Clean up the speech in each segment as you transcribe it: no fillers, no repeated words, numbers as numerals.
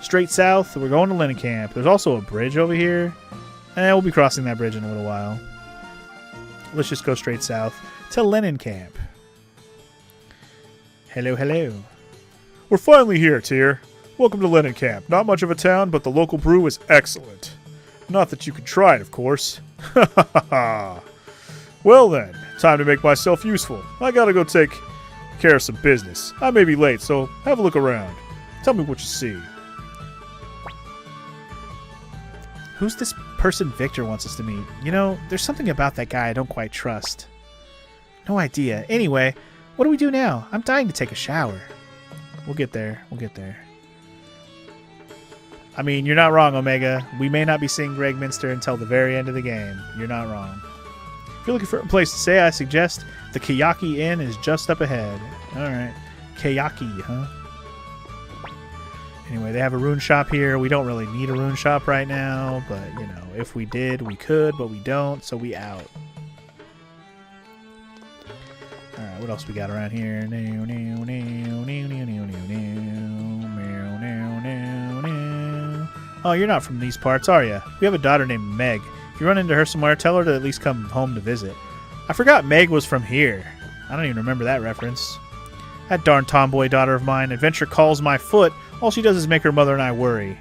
Straight south, we're going to Lennon Camp. There's also a bridge over here. We'll be crossing that bridge in a little while. Let's just go straight south to Lennon Camp. Hello, hello. We're finally here, Tyr. Welcome to Lennon Camp. Not much of a town, but the local brew is excellent. Not that you can try it, of course. Ha ha ha ha. Well then, time to make myself useful. I gotta go take care of some business. I may be late, so have a look around. Tell me what you see. Who's this person Victor wants us to meet? You know, there's something about that guy I don't quite trust. No idea. Anyway, what do we do now? I'm dying to take a shower. We'll get there. We'll get there. I mean, you're not wrong, Omega. We may not be seeing Greg Minster until the very end of the game. You're not wrong. If you're looking for a place to stay, I suggest the Kayaki Inn is just up ahead. Alright. Kayaki, huh? Anyway, they have a rune shop here. We don't really need a rune shop right now, but, you know, if we did, we could, but we don't, so we out. Alright, what else we got around here? Oh, you're not from these parts, are you? We have a daughter named Meg. If you run into her somewhere, tell her to at least come home to visit. I forgot Meg was from here. I don't even remember that reference. That darn tomboy daughter of mine, adventure calls my foot. All she does is make her mother and I worry.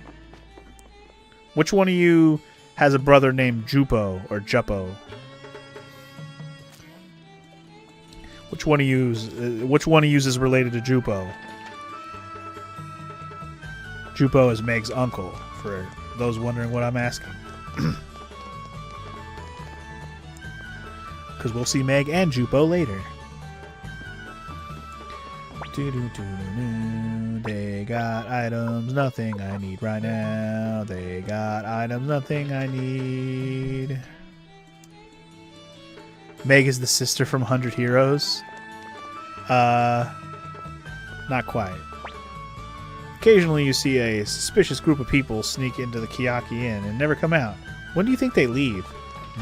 Which one of you has a brother named Jupo or Juppo? Which one of you is related to Jupo? Jupo is Meg's uncle, for those wondering what I'm asking. Because we'll see Meg and Jupo later. They got items, nothing I need right now. They got items, nothing I need. Meg is the sister from 100 Heroes. Not quite. Occasionally you see a suspicious group of people sneak into the Kayaki Inn and never come out. When do you think they leave?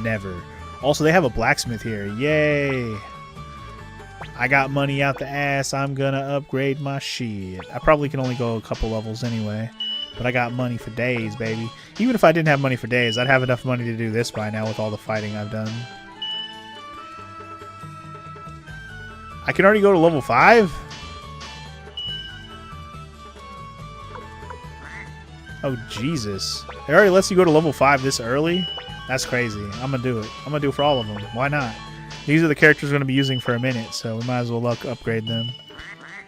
Never. Also, they have a blacksmith here. Yay! I got money out the ass. I'm gonna upgrade my shit. I probably can only go a couple levels anyway. But I got money for days, baby. Even if I didn't have money for days, I'd have enough money to do this by now with all the fighting I've done. I can already go to level 5? Oh, Jesus. It already lets you go to level 5 this early? That's crazy. I'm gonna do it. I'm gonna do it for all of them. Why not? These are the characters we're going to be using for a minute, so we might as well upgrade them.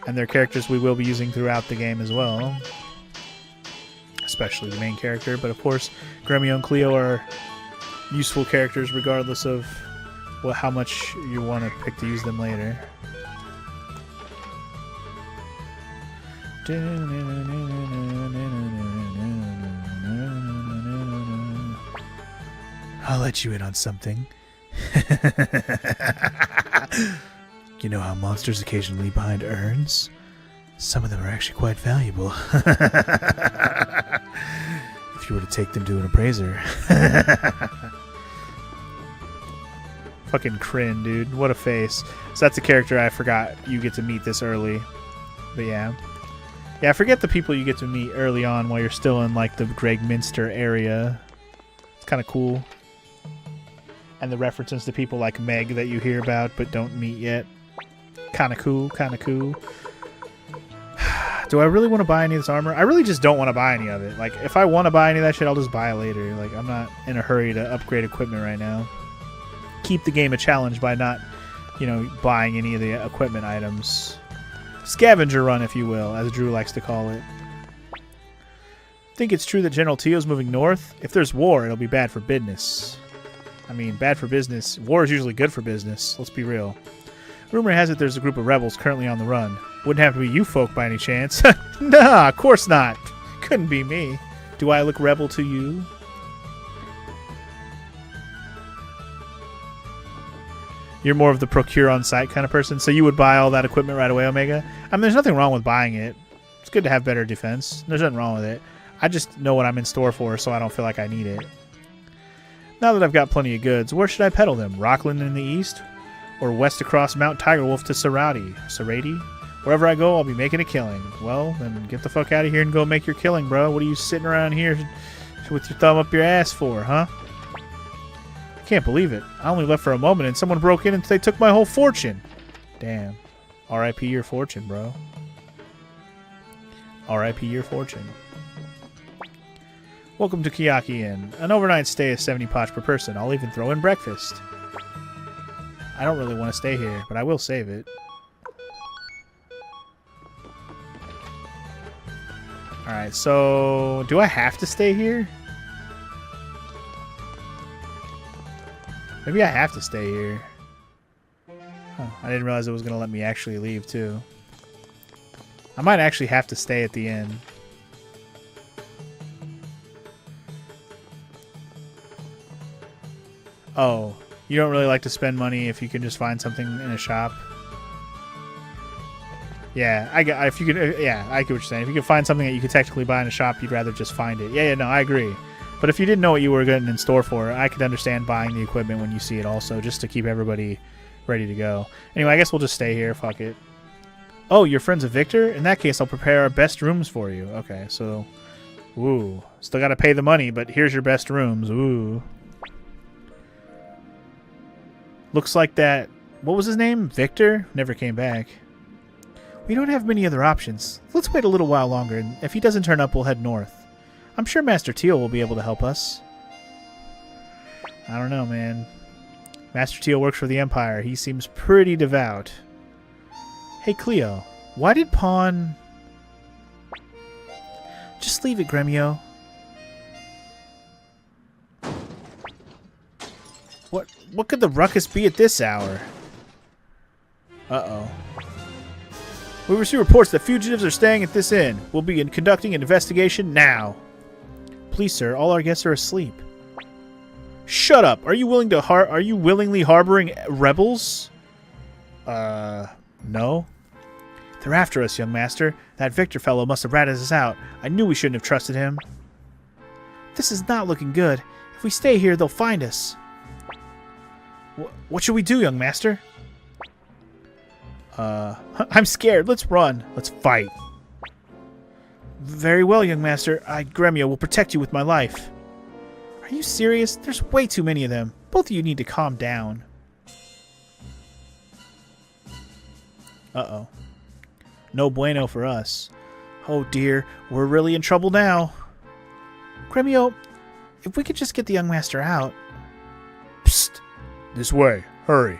And they're characters we will be using throughout the game as well. Especially the main character, but of course, Gremio and Cleo are useful characters regardless of how much you want to pick to use them later. I'll let you in on something. You know how monsters occasionally behind urns? Some of them are actually quite valuable. If you were to take them to an appraiser. Fucking Kryn, dude. What a face. So that's a character I forgot you get to meet this early. But yeah. Yeah, I forget the people you get to meet early on while you're still in like the Greg Minster area. It's kind of cool. And the references to people like Meg that you hear about but don't meet yet. Kind of cool, kind of cool. Do I really want to buy any of this armor? I really just don't want to buy any of it. Like, if I want to buy any of that shit, I'll just buy it later. Like, I'm not in a hurry to upgrade equipment right now. Keep the game a challenge by not, you know, buying any of the equipment items. Scavenger run, if you will, as Drew likes to call it. Think it's true that General Teo's moving north? If there's war, it'll be bad for business. I mean, bad for business. War is usually good for business. Let's be real. Rumor has it there's a group of rebels currently on the run. Wouldn't have to be you folk by any chance. Nah, of course not. Couldn't be me. Do I look rebel to you? You're more of the procure on site kind of person, so you would buy all that equipment right away, Omega? I mean, there's nothing wrong with buying it. It's good to have better defense. There's nothing wrong with it. I just know what I'm in store for, so I don't feel like I need it. Now that I've got plenty of goods, where should I peddle them? Rockland in the east? Or west across Mount Tigerwolf to Sarati? Or Wherever I go, I'll be making a killing. Well, then get the fuck out of here and go make your killing, bro. What are you sitting around here with your thumb up your ass for, huh? I can't believe it. I only left for a moment and someone broke in and they took my whole fortune. Damn. R.I.P. your fortune, bro. R.I.P. your fortune. Welcome to Kiyaki Inn. An overnight stay is 70 poch per person. I'll even throw in breakfast. I don't really want to stay here, but I will save it. Alright, so do I have to stay here? Maybe I have to stay here. Huh, I didn't realize it was going to let me actually leave, too. I might actually have to stay at the inn. Oh, you don't really like to spend money if you can just find something in a shop? Yeah, I get what you're saying. If you can find something that you could technically buy in a shop, you'd rather just find it. Yeah, no, I agree. But if you didn't know what you were getting in store for, I could understand buying the equipment when you see it also, just to keep everybody ready to go. Anyway, I guess we'll just stay here. Fuck it. Oh, you're friends of Victor? In that case, I'll prepare our best rooms for you. Okay, so... Ooh. Still gotta pay the money, but here's your best rooms. Ooh. Looks like that... What was his name? Victor? Never came back. We don't have many other options. Let's wait a little while longer, and if he doesn't turn up, we'll head north. I'm sure Master Teal will be able to help us. I don't know, man. Master Teal works for the Empire. He seems pretty devout. Hey, Cleo. Why did Pawn... Just leave it, Gremio. What could the ruckus be at this hour? Uh-oh. We receive reports that fugitives are staying at this inn. We'll be conducting an investigation now. Please, sir, all our guests are asleep. Shut up! Are you willingly harboring rebels? No. They're after us, young master. That Victor fellow must have ratted us out. I knew we shouldn't have trusted him. This is not looking good. If we stay here, they'll find us. What should we do, young master? I'm scared. Let's run. Let's fight. Very well, young master. Gremio, will protect you with my life. Are you serious? There's way too many of them. Both of you need to calm down. Uh-oh. No bueno for us. Oh dear, we're really in trouble now. Gremio, if we could just get the young master out. Psst. This way. Hurry.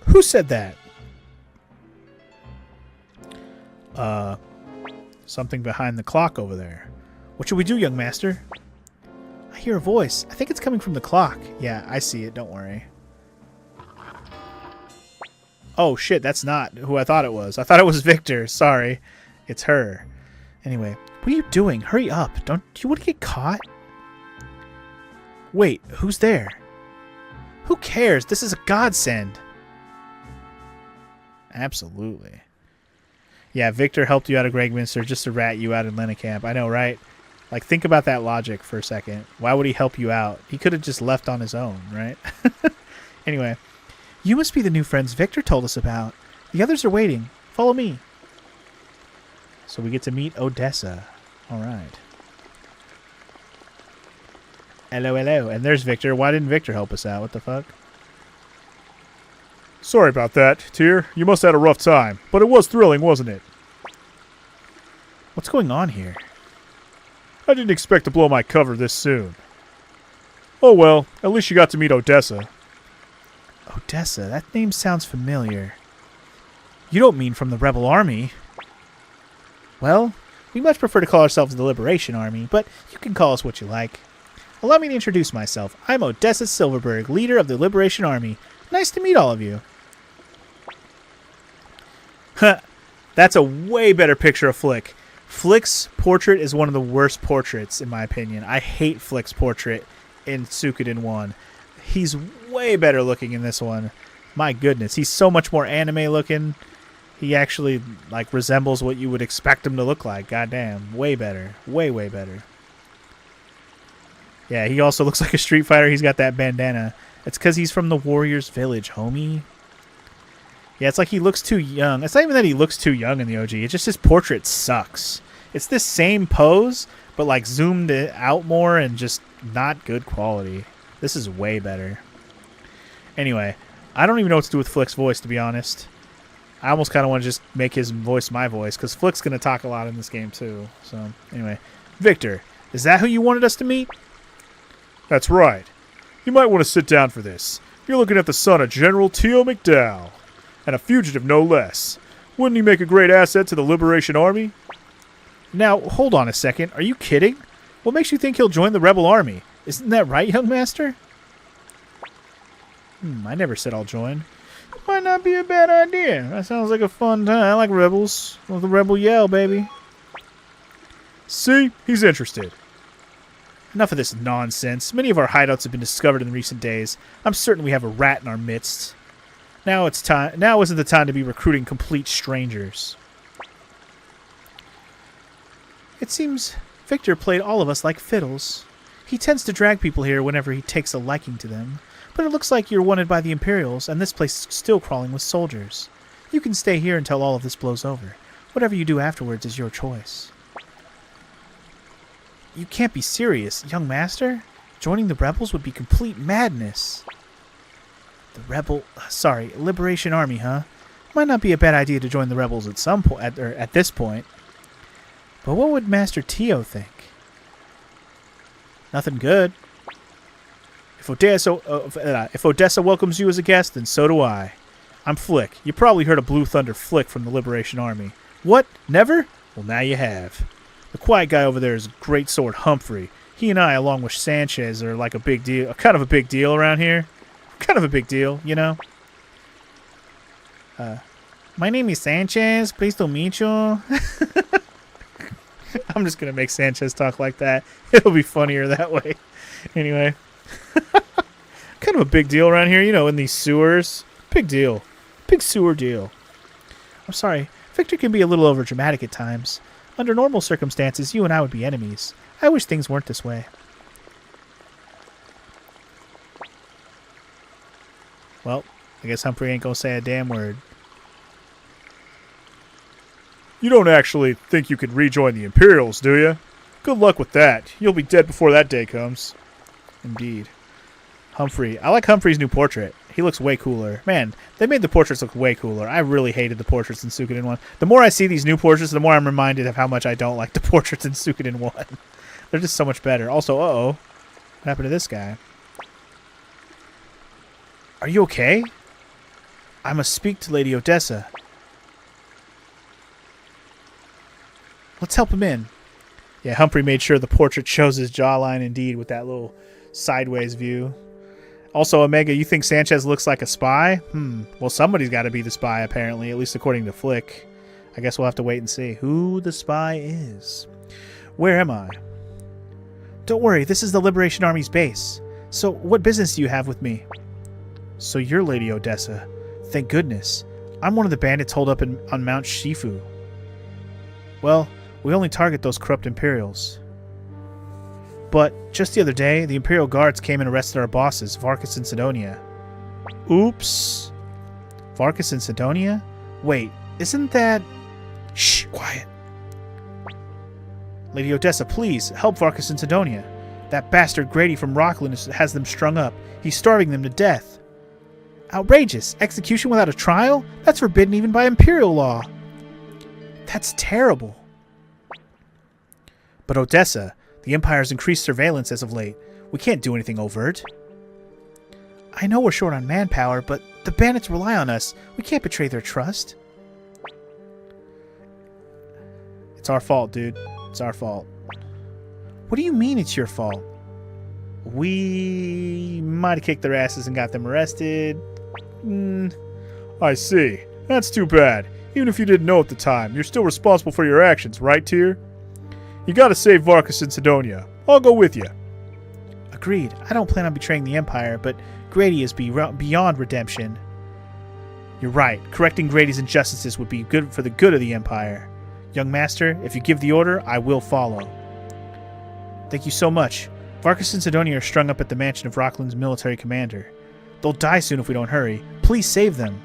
Who said that? Something behind the clock over there. What should we do, young master? I hear a voice. I think it's coming from the clock. Yeah, I see it. Don't worry. Oh, shit. That's not who I thought it was. I thought it was Victor. Sorry. It's her. Anyway, what are you doing? Hurry up. Don't you want to get caught? Wait, who's there? Who cares? This is a godsend. Absolutely. Yeah, Victor helped you out of Gregminster just to rat you out in Lenacamp. I know, right? Like, think about that logic for a second. Why would he help you out? He could have just left on his own, right? Anyway, you must be the new friends Victor told us about. The others are waiting. Follow me. So we get to meet ODESSA. All right. Hello, hello. And there's Victor. Why didn't Victor help us out? What the fuck? Sorry about that, Tyr. You must have had a rough time. But it was thrilling, wasn't it? What's going on here? I didn't expect to blow my cover this soon. Oh well, at least you got to meet ODESSA. ODESSA? That name sounds familiar. You don't mean from the Rebel Army? Well, we much prefer to call ourselves the Liberation Army, but you can call us what you like. Allow me to introduce myself. I'm ODESSA Silverberg, leader of the Liberation Army. Nice to meet all of you. That's a way better picture of Flick. Flick's portrait is one of the worst portraits, in my opinion. I hate Flick's portrait in Suikoden 1. He's way better looking in this one. My goodness, he's so much more anime looking. He actually like resembles what you would expect him to look like. Goddamn, way better. Way, way better. Yeah, he also looks like a Street Fighter. He's got that bandana. It's because he's from the Warriors Village, homie. Yeah, it's like he looks too young. It's not even that he looks too young in the OG. It's just his portrait sucks. It's this same pose, but like zoomed out more and just not good quality. This is way better. Anyway, I don't even know what to do with Flick's voice, to be honest. I almost kind of want to just make his voice my voice, because Flick's going to talk a lot in this game, too. So, anyway. Victor, is that who you wanted us to meet? That's right. You might want to sit down for this. You're looking at the son of General T.O. McDowell, and a fugitive no less. Wouldn't he make a great asset to the Liberation Army? Now, hold on a second. Are you kidding? What makes you think he'll join the Rebel Army? Isn't that right, young master? I never said I'll join. Might not be a bad idea. That sounds like a fun time. I like rebels. With the rebel yell, baby. See? He's interested. Enough of this nonsense. Many of our hideouts have been discovered in recent days. I'm certain we have a rat in our midst. Now it's time. Now isn't the time to be recruiting complete strangers. It seems Victor played all of us like fiddles. He tends to drag people here whenever he takes a liking to them. But it looks like you're wanted by the Imperials, and this place is still crawling with soldiers. You can stay here until all of this blows over. Whatever you do afterwards is your choice. You can't be serious, young master. Joining the rebels would be complete madness. Liberation Army, huh? Might not be a bad idea to join the rebels at some point, at this point. But what would Master Tio think? Nothing good. If Odessa welcomes you as a guest, then so do I. I'm Flick. You probably heard of Blue Thunder Flick from the Liberation Army. What? Never? Well, now you have. The quiet guy over there is Great Sword Humphrey. He and I, along with Sanchez, are like a big deal, kind of a big deal around here. Kind of a big deal, you know? My name is Sanchez. Pleased to meet you. I'm just going to make Sanchez talk like that. It'll be funnier that way. Anyway. Kind of a big deal around here, you know, in these sewers. Big deal. Big sewer deal. I'm sorry. Victor can be a little overdramatic at times. Under normal circumstances, you and I would be enemies. I wish things weren't this way. Well, I guess Humphrey ain't gonna say a damn word. You don't actually think you could rejoin the Imperials, do you? Good luck with that. You'll be dead before that day comes. Indeed. Humphrey. I like Humphrey's new portrait. He looks way cooler. Man, they made the portraits look way cooler. I really hated the portraits in Suikoden 1. The more I see these new portraits, the more I'm reminded of how much I don't like the portraits in Suikoden 1. They're just so much better. Also, what happened to this guy? Are you okay? I must speak to Lady Odessa. Let's help him in. Yeah, Humphrey made sure the portrait shows his jawline indeed with that little sideways view. Also, Omega, you think Sanchez looks like a spy? Well, somebody's got to be the spy, apparently, at least according to Flick. I guess we'll have to wait and see who the spy is. Where am I? Don't worry, this is the Liberation Army's base. So, what business do you have with me? So you're Lady Odessa. Thank goodness. I'm one of the bandits holed up on Mount Shifu. Well, we only target those corrupt Imperials. But just the other day, the Imperial Guards came and arrested our bosses, Varkas and Sidonia. Oops. Varkas and Sidonia? Wait, isn't that... Shh, quiet. Lady Odessa, please, help Varkas and Sidonia. That bastard Grady from Rockland has them strung up. He's starving them to death. Outrageous! Execution without a trial? That's forbidden even by Imperial law. That's terrible. But Odessa, the Empire's increased surveillance as of late. We can't do anything overt. I know we're short on manpower, but the bandits rely on us. We can't betray their trust. It's our fault, dude. It's our fault. What do you mean it's your fault? We might have kicked their asses and got them arrested. I see. That's too bad. Even if you didn't know at the time, you're still responsible for your actions, right, Tyr? You gotta save Varkas and Sidonia. I'll go with you. Agreed. I don't plan on betraying the Empire, but Grady is beyond redemption. You're right. Correcting Grady's injustices would be good for the good of the Empire. Young Master, if you give the order, I will follow. Thank you so much. Varkas and Sidonia are strung up at the mansion of Rockland's military commander. They'll die soon if we don't hurry. Please save them.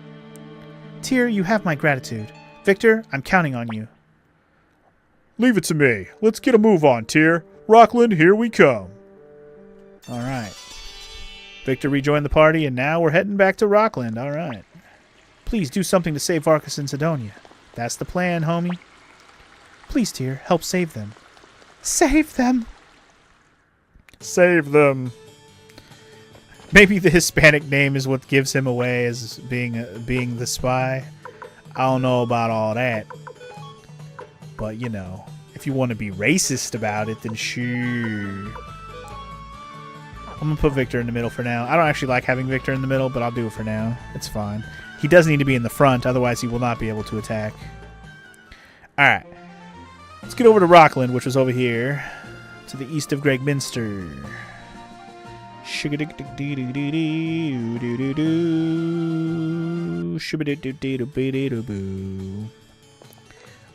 Tyr, you have my gratitude. Victor, I'm counting on you. Leave it to me. Let's get a move on, Tyr. Rockland, here we come. All right. Victor rejoined the party, and now we're heading back to Rockland. All right. Please do something to save Varkas and Sidonia. That's the plan, homie. Please, Tyr, help save them. Save them! Save them. Maybe the Hispanic name is what gives him away as being the spy. I don't know about all that. But, you know, if you want to be racist about it, then sure. I'm going to put Victor in the middle for now. I don't actually like having Victor in the middle, but I'll do it for now. It's fine. He does need to be in the front, otherwise he will not be able to attack. Alright. Let's get over to Rockland, which was over here, to the east of Gregminster.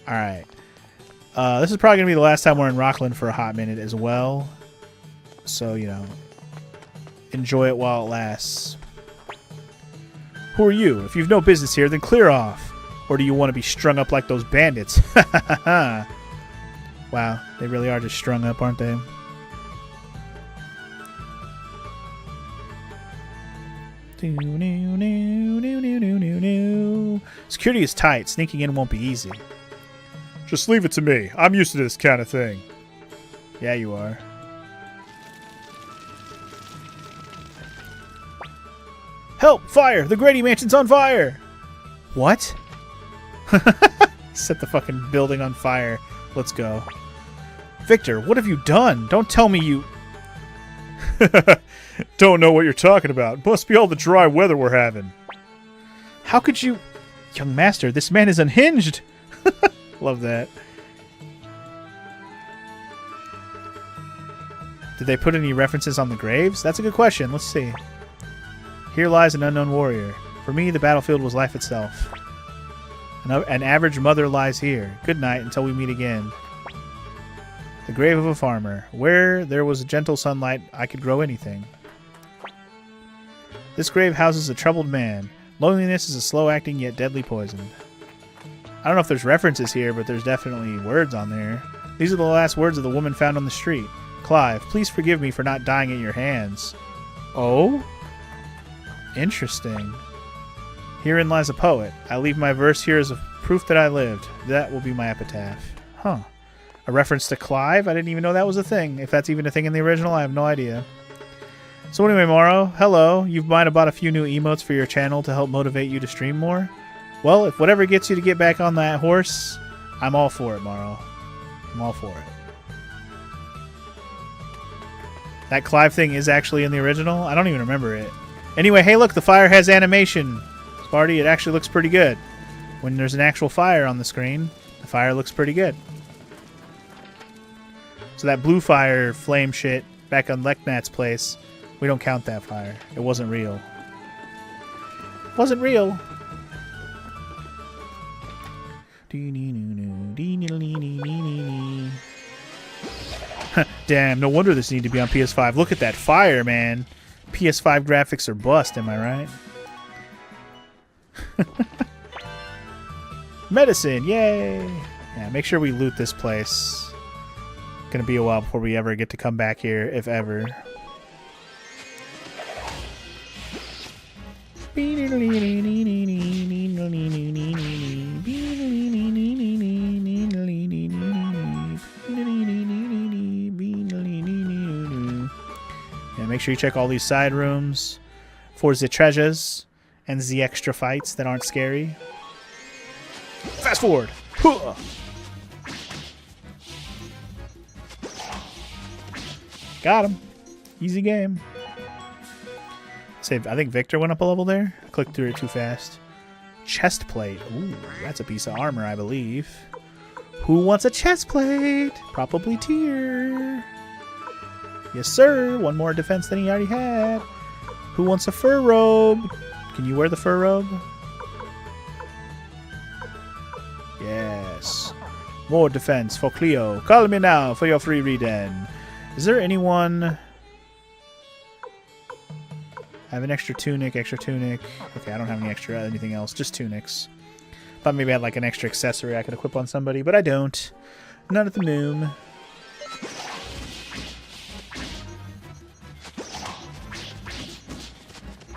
Alright. This is probably going to be the last time we're in Rockland for a hot minute as well. So, you know, enjoy it while it lasts. Who are you? If you've no business here, then clear off. Or do you want to be strung up like those bandits? Wow, they really are just strung up, aren't they? Security is tight. Sneaking in won't be easy. Just leave it to me. I'm used to this kind of thing. Yeah, you are. Help! Fire! The Grady Mansion's on fire! What? Set the fucking building on fire. Let's go. Victor, what have you done? Don't tell me you... Don't know what you're talking about. Must be all the dry weather we're having. How could you... Young master, this man is unhinged! Love that. Did they put any references on the graves? That's a good question. Let's see. Here lies an unknown warrior. For me, the battlefield was life itself. An average mother lies here. Good night until we meet again. The grave of a farmer. Where there was gentle sunlight, I could grow anything. This grave houses a troubled man. Loneliness is a slow-acting yet deadly poison. I don't know if there's references here, but there's definitely words on there. These are the last words of the woman found on the street. Clive, please forgive me for not dying at your hands. Oh? Interesting. Herein lies a poet. I leave my verse here as a proof that I lived. That will be my epitaph. Huh. A reference to Clive? I didn't even know that was a thing. If that's even a thing in the original, I have no idea. So anyway, Morrow, hello. You might have bought a few new emotes for your channel to help motivate you to stream more. Well, if whatever gets you to get back on that horse, I'm all for it, Morrow. I'm all for it. That Clive thing is actually in the original? I don't even remember it. Anyway, hey look, the fire has animation. Sparty, it actually looks pretty good. When there's an actual fire on the screen, the fire looks pretty good. So that blue fire flame shit back on Leknat's place, we don't count that fire. It wasn't real. It wasn't real. Damn, no wonder this needed to be on PS5. Look at that fire, man. PS5 graphics are bust, am I right? Medicine, yay! Yeah, make sure we loot this place. Gonna be a while before we ever get to come back here, if ever. Yeah, make sure you check all these side rooms for the treasures and the extra fights that aren't scary. Fast forward! Huh. Got him. Easy game. Save. I think Victor went up a level there. I clicked through it too fast. Chest plate. Ooh, that's a piece of armor, I believe. Who wants a chest plate? Probably Tyr. Yes, sir. One more defense than he already had. Who wants a fur robe? Can you wear the fur robe? Yes. More defense for Cleo. Call me now for your free read-in. Is there anyone... I have an extra tunic, Okay, I don't have any extra anything else. Just tunics. Thought maybe I had like an extra accessory I could equip on somebody, but I don't. Not at the moon.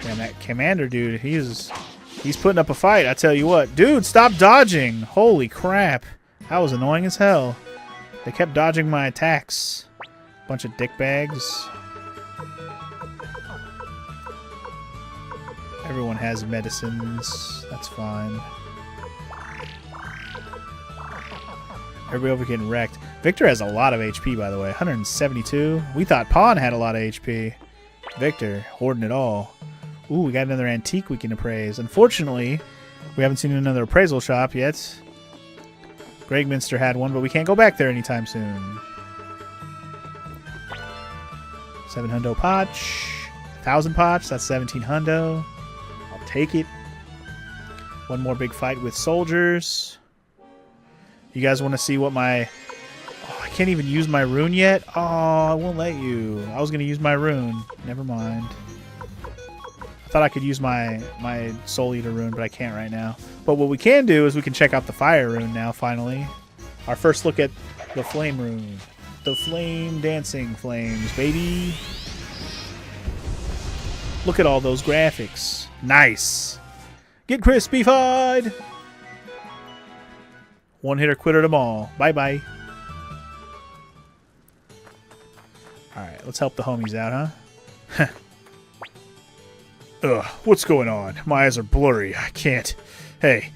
Damn, that commander dude, he's putting up a fight, I tell you what. Dude, stop dodging! Holy crap. That was annoying as hell. They kept dodging my attacks. Bunch of dickbags. Everyone has medicines. That's fine. Everybody over getting wrecked. Victor has a lot of HP, by the way. 172. We thought Pawn had a lot of HP. Victor, hoarding it all. Ooh, we got another antique we can appraise. Unfortunately, we haven't seen another appraisal shop yet. Gregminster had one, but we can't go back there anytime soon. 7 hundo potch. 1,000 potch. That's 17 hundo. I'll take it. One more big fight with soldiers. You guys want to see what my... Oh, I can't even use my rune yet? Oh, I won't let you. I was going to use my rune. Never mind. I thought I could use my Soul Eater rune, but I can't right now. But what we can do is we can check out the fire rune now, finally. Our first look at the flame rune. The flame dancing flames, baby. Look at all those graphics. Nice. Get crispy-fied. One-hitter quitter them all. Bye-bye. Alright, let's help the homies out, huh? Ugh, what's going on? My eyes are blurry. I can't. Hey,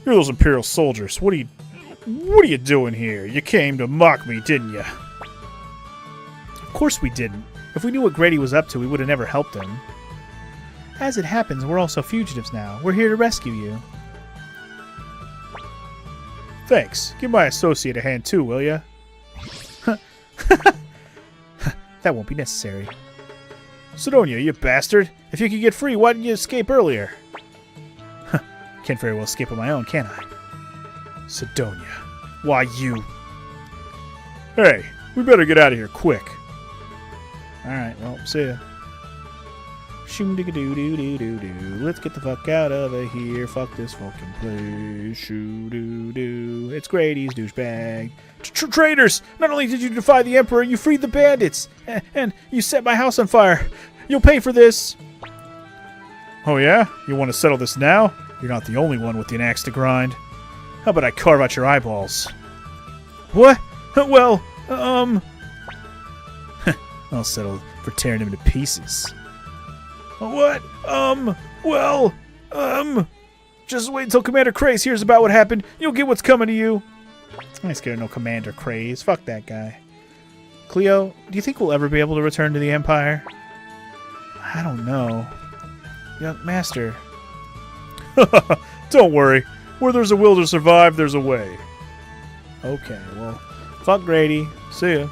you're those Imperial soldiers. What are you doing here? You came to mock me, didn't you? Of course we didn't. If we knew what Grady was up to, we would have never helped him. As it happens, we're also fugitives now. We're here to rescue you. Thanks. Give my associate a hand too, will ya? That won't be necessary. Sidonia, you bastard! If you could get free, why didn't you escape earlier? Can't very well escape on my own, can I? Sidonia. Why, you... Hey, we better get out of here quick. Alright, well, see ya. Shoo-doo-doo-doo-doo-doo. Let's get the fuck out of here. Fuck this fucking place. Shoo-doo-doo. It's Grady's douchebag. Traitors! Not only did you defy the Emperor, you freed the bandits! And you set my house on fire! You'll pay for this! Oh yeah? You want to settle this now? You're not the only one with an axe to grind. How about I carve out your eyeballs? What? Well, I'll settle for tearing him to pieces. What? Just wait until Commander Craze hears about what happened. You'll get what's coming to you. I ain't scared of no Commander Craze. Fuck that guy. Cleo, do you think we'll ever be able to return to the Empire? I don't know. Young Master. Don't worry. Where there's a will to survive, there's a way. Okay, well, fuck Grady. See ya.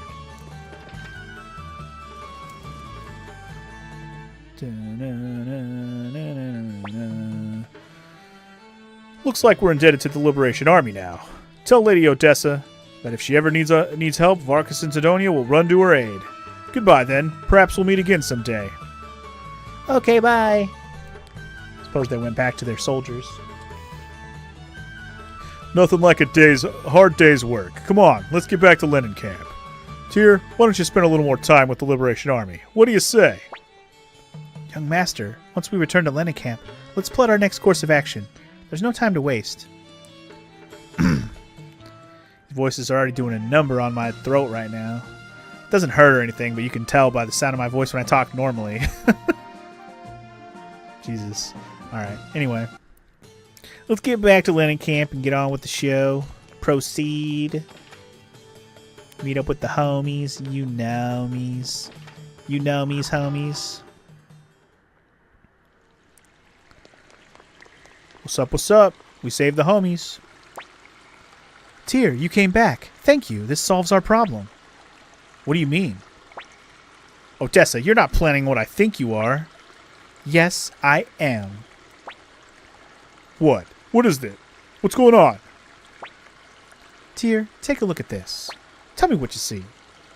Looks like we're indebted to the Liberation Army now. Tell Lady ODESSA that if she ever needs help, Varkas and Sidonia will run to her aid. Goodbye, then. Perhaps we'll meet again someday. Okay, bye. Suppose they went back to their soldiers. Nothing like a hard day's work. Come on, let's get back to Lenin Camp. Tyr, why don't you spend a little more time with the Liberation Army? What do you say? Young Master, once we return to Lenin Camp, let's plot our next course of action. There's no time to waste. His voices are already doing a number on my throat right now. It doesn't hurt or anything, but you can tell by the sound of my voice when I talk normally. Jesus. Alright, anyway. Let's get back to Lenin Camp and get on with the show. Proceed. Meet up with the homies. You know me's. You know me's, homies. What's up, what's up? We saved the homies. Tyr, you came back. Thank you. This solves our problem. What do you mean? ODESSA, you're not planning what I think you are. Yes, I am. What? What is it? What's going on? Tyr, take a look at this. Tell me what you see.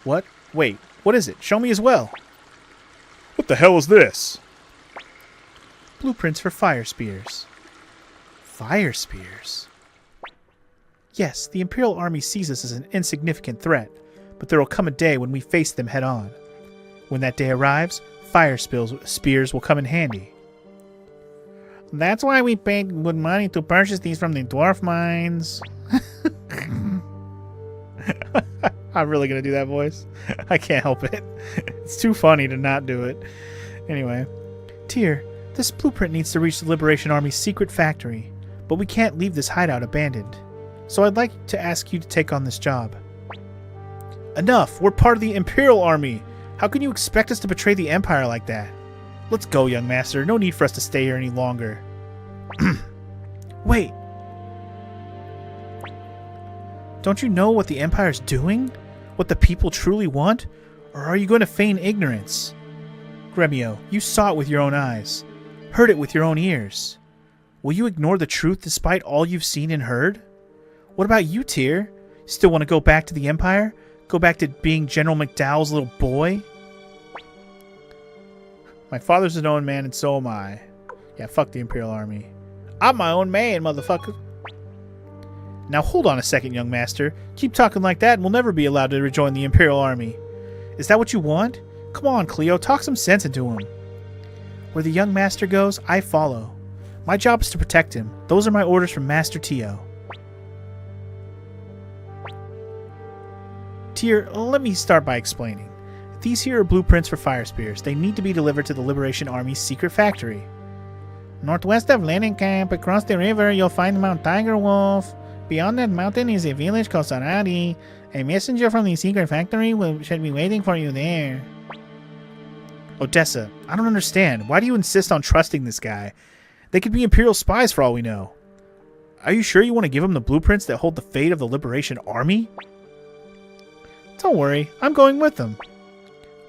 What? Wait, what is it? Show me as well. What the hell is this? Blueprints for fire spears. Fire spears? Yes, the Imperial Army sees us as an insignificant threat, but there will come a day when we face them head on. When that day arrives, spears will come in handy. That's why we paid good money to purchase these from the dwarf mines. I'm really going to do that voice. I can't help it. It's too funny to not do it. Anyway. Tyr, this blueprint needs to reach the Liberation Army's secret factory, but we can't leave this hideout abandoned. So I'd like to ask you to take on this job. Enough! We're part of the Imperial Army! How can you expect us to betray the Empire like that? Let's go, young master. No need for us to stay here any longer. Wait! Don't you know what the Empire's doing? What the people truly want? Or are you going to feign ignorance? Gremio, you saw it with your own eyes. Heard it with your own ears. Will you ignore the truth despite all you've seen and heard? What about you, Tyr? Still want to go back to the Empire? Go back to being General McDowell's little boy? My father's an own man and so am I. Yeah, fuck the Imperial Army. I'm my own man, motherfucker. Now hold on a second, young master. Keep talking like that and we'll never be allowed to rejoin the Imperial Army. Is that what you want? Come on, Cleo, talk some sense into him. Where the young master goes, I follow. My job is to protect him. Those are my orders from Master Tio. Tyr, let me start by explaining. These here are blueprints for fire spears. They need to be delivered to the Liberation Army's secret factory. Northwest of Lenin Camp, across the river, you'll find Mount Tiger Wolf. Beyond that mountain is a village called Saradi. A messenger from the secret factory should be waiting for you there. Odessa, I don't understand. Why do you insist on trusting this guy? They could be Imperial spies for all we know. Are you sure you want to give them the blueprints that hold the fate of the Liberation Army? Don't worry, I'm going with them.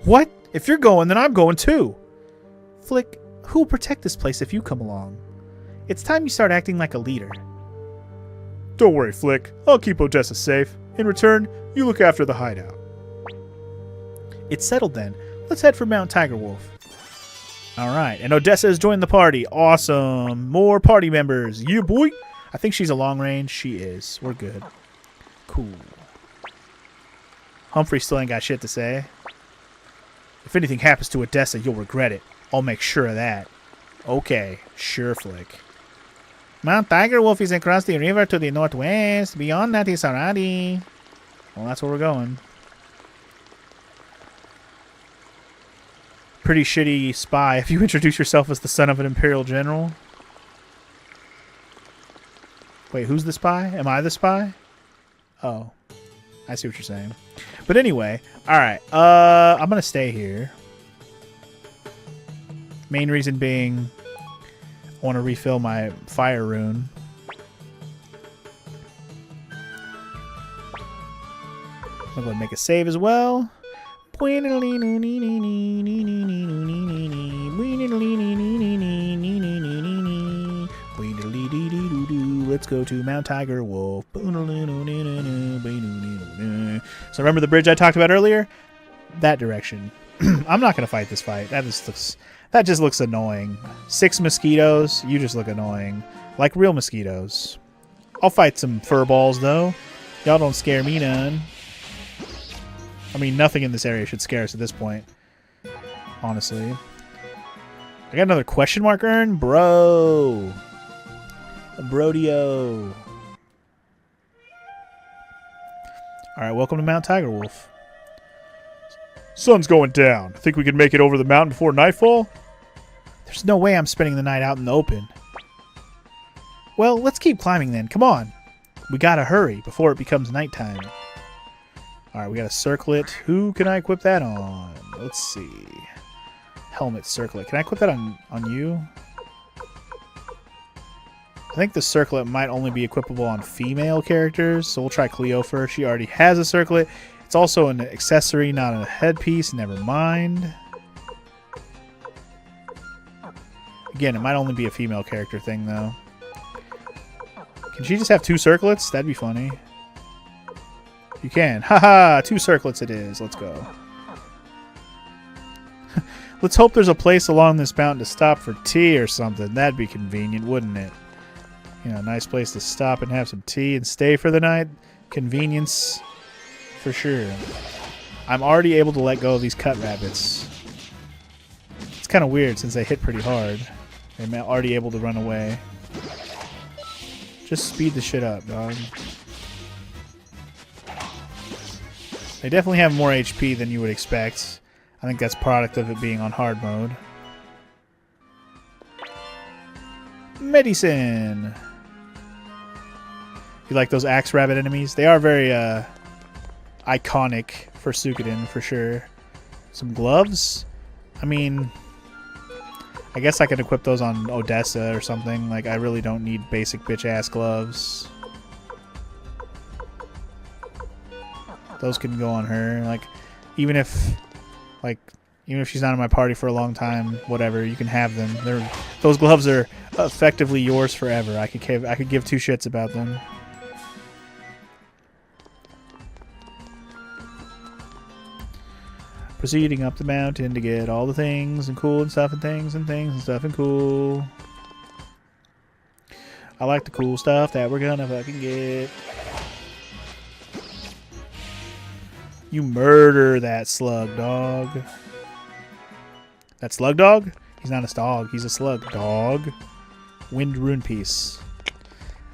What? If you're going, then I'm going too. Flick, who will protect this place if you come along? It's time you start acting like a leader. Don't worry, Flick. I'll keep Odessa safe. In return, you look after the hideout. It's settled then. Let's head for Mount Tiger Wolf. Alright, and Odessa has joined the party. Awesome. More party members. Yeah, boy. I think she's a long range. She is. We're good. Cool. Humphrey still ain't got shit to say. If anything happens to Odessa, you'll regret it. I'll make sure of that. Okay. Sure, Flick. Mount Tiger Wolf is across the river to the northwest. Beyond that is Saradi. Well, that's where we're going. Pretty shitty spy if you introduce yourself as the son of an Imperial general. Wait, who's the spy? Am I the spy? Oh. I see what you're saying. But anyway, alright. I'm going to stay here. Main reason being, I want to refill my fire rune. I'm going to make a save as well. Let's go to Mount Tiger Wolf. So remember the bridge I talked about earlier? That direction. I'm not going to fight this fight. That just looks annoying. 6 mosquitoes. You just look annoying. Like real mosquitoes. I'll fight some fur balls though. Y'all don't scare me none. I mean, nothing in this area should scare us at this point. Honestly. I got another question mark urn? Bro. Brodio. Alright, welcome to Mount Tiger Wolf. Sun's going down. Think we can make it over the mountain before nightfall? There's no way I'm spending the night out in the open. Well, let's keep climbing then. Come on. We gotta hurry before it becomes nighttime. Alright, we got a circlet. Who can I equip that on? Let's see. Helmet circlet. Can I equip that on you? I think the circlet might only be equipable on female characters, so we'll try Cleo first. She already has a circlet. It's also an accessory, not a headpiece. Never mind. Again, it might only be a female character thing, though. Can she just have 2 circlets? That'd be funny. You can. Haha! 2 circlets it is. Let's go. Let's hope there's a place along this mountain to stop for tea or something. That'd be convenient, wouldn't it? You know, nice place to stop and have some tea and stay for the night. Convenience, for sure. I'm already able to let go of these cut rabbits. It's kind of weird since they hit pretty hard. I'm already able to run away. Just speed the shit up, dog. They definitely have more HP than you would expect. I think that's product of it being on hard mode. Medicine! You like those axe rabbit enemies? They are very iconic for Suikoden, for sure. Some gloves? I mean, I guess I could equip those on ODESSA or something. Like, I really don't need basic bitch-ass gloves. Those can go on her. Like, even if she's not in my party for a long time, whatever, you can have them. Those gloves are effectively yours forever. I could give two shits about them. Proceeding up the mountain to get all the things and cool and stuff and things and things and stuff and cool. I like the cool stuff that we're gonna fucking get. You murder that slug dog. That slug dog? He's not a dog. He's a slug dog. Wind rune piece.